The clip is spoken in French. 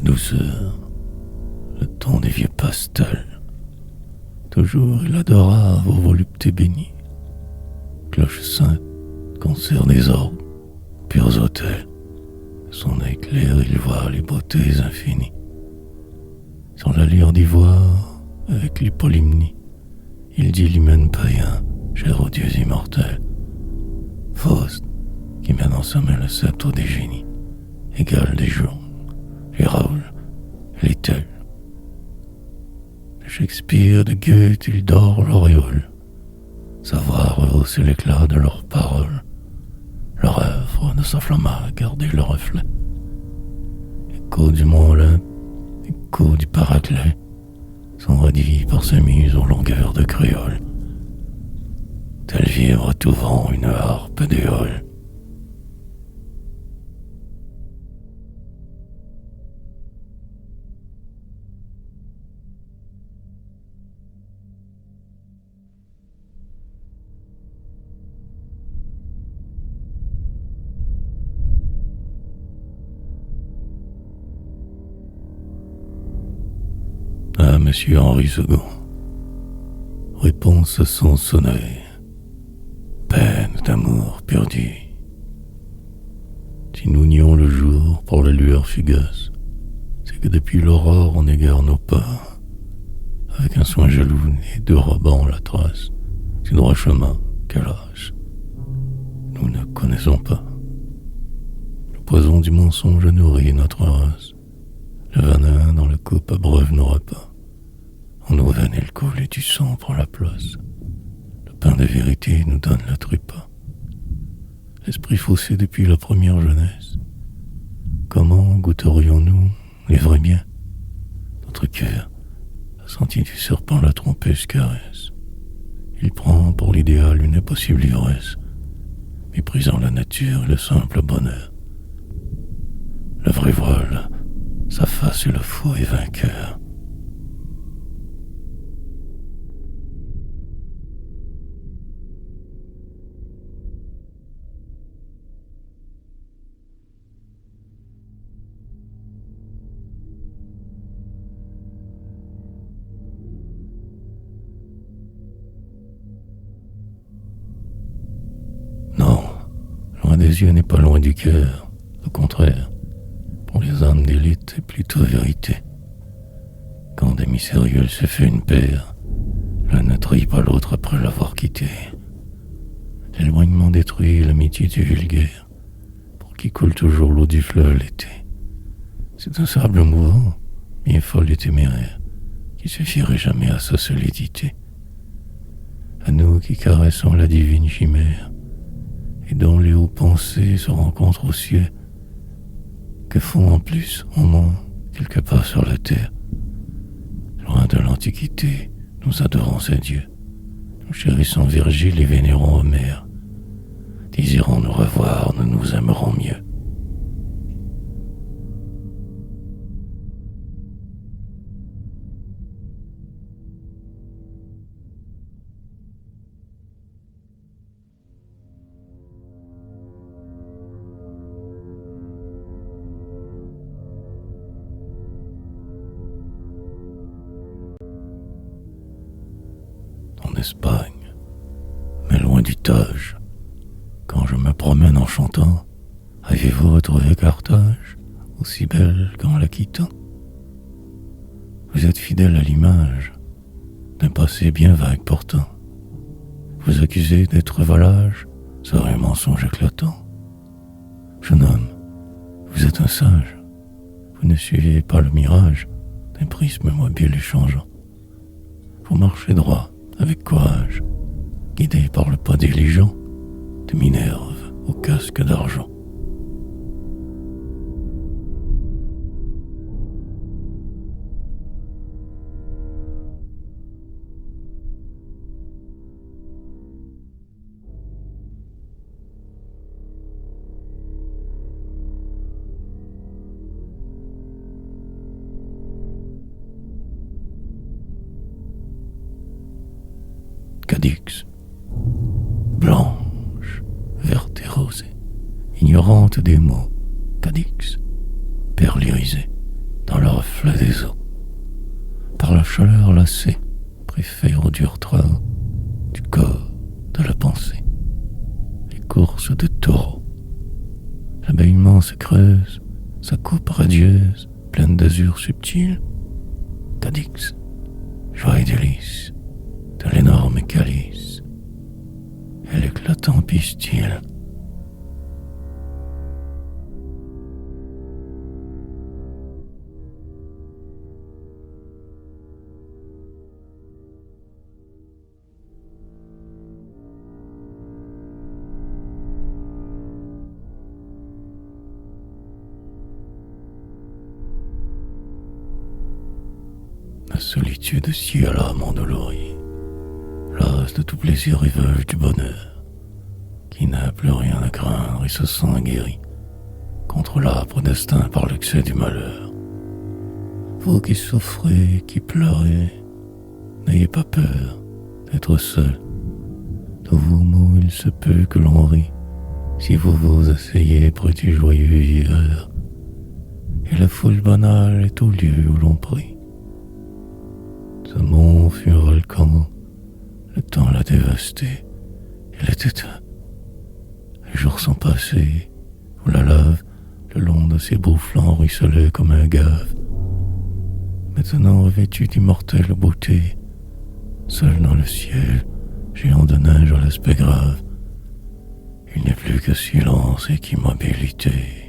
douceur, le ton des vieux pastels. Toujours il adora vos voluptés bénies. Cloche sainte, concert des orgues, purs autels. Son éclair, il voit les beautés infinies. Sur la lyre d'ivoire, avec les polymnies, il dit l'hymen païen, cher aux dieux immortels. Faust, qui met dans sa main le sceptre des génies, égal des jours, les Raoul, les Tell. De Shakespeare, de Goethe, il dort l'auréole. Savoir rehausser l'éclat de leurs paroles. Leur œuvre ne s'enflamma à garder le reflet. Écho du mont Olympe, écho du Paraclet, sont redits par ses muses aux longueurs de créole. Tel vibre tout vent une harpe d'éole. À Monsieur Henri II. Réponse à son sonnet. Peine d'amour perdu. Si nous nions le jour pour la lueur fugace, c'est que depuis l'aurore on égare nos pas, avec un soin jaloux et dérobant la trace du droit chemin qu'elle lâche. Nous ne connaissons pas. Le poison du mensonge nourrit notre race. Le venin dans le coupe abreuve nos repas. En nos veines il coule du sang pour la place. Le pain de vérité nous donne le trépas. L'esprit faussé depuis la première jeunesse. Comment goûterions-nous les vrais biens? Notre cœur a senti du serpent la trompeuse caresse. Il prend pour l'idéal une impossible ivresse, méprisant la nature et le simple bonheur. Le vrai voile, sa face est le faux et vainqueur. Non, loin des yeux n'est pas loin du cœur, au contraire. Pour les âmes d'élite, c'est plutôt vérité. Quand des mystérieux se fait une paire, l'un ne trahit pas l'autre après l'avoir quitté. L'éloignement détruit l'amitié du vulgaire, pour qui coule toujours l'eau du fleuve l'été. C'est un sable mouvant, bien folle et téméraire, qui suffirait jamais à sa solidité. À nous qui caressons la divine chimère, et dont les hauts pensées se rencontrent aux cieux, que font en plus, au moins, quelque part sur la terre. Loin de l'Antiquité, nous adorons ces dieux. Nous chérissons Virgile et vénérons Homère. Désirons nous revoir, nous nous aimerons mieux. En Espagne, mais loin du Tage, quand je me promène en chantant, avez-vous retrouvé Carthage, aussi belle qu'en la quittant? Vous êtes fidèle à l'image d'un passé bien vague pourtant. Vous accusez d'être volage, serait un mensonge éclatant. Jeune homme, vous êtes un sage, vous ne suivez pas le mirage d'un prisme mobile et changeant. Vous marchez droit, avec courage, guidé par le pas diligent de Minerve au casque d'argent. Cadix, blanche, verte et rosée, ignorante des mots, Cadix, perle irisée, dans le reflet des eaux, par la chaleur lassée, préfère aux durs travaux du corps, de la pensée, les courses de taureaux. L'habillement se creuse, sa coupe radieuse, pleine d'azur subtil, Cadix, joie et délice, de l'énorme calice, et l'éclatant pistil. La solitude scie à l'âme endolorie, lasse de tout plaisir rivage du bonheur, qui n'a plus rien à craindre et se sent guéri contre l'âpre destin par l'excès du malheur. Vous qui souffrez, qui pleurez, n'ayez pas peur d'être seul. De vos mots il se peut que l'on rit, si vous vous asseyez près du joyeux viveur, et la foule banale est au lieu où l'on prie. Ce mont fut un volcan, le temps l'a dévasté, il est éteint. Les jours sont passés, où la lave, le long de ses beaux flancs, ruisselait comme un gave. Maintenant revêtu d'immortelle beauté, seul dans le ciel, géant de neige à l'aspect grave, il n'est plus que silence et qu'immobilité.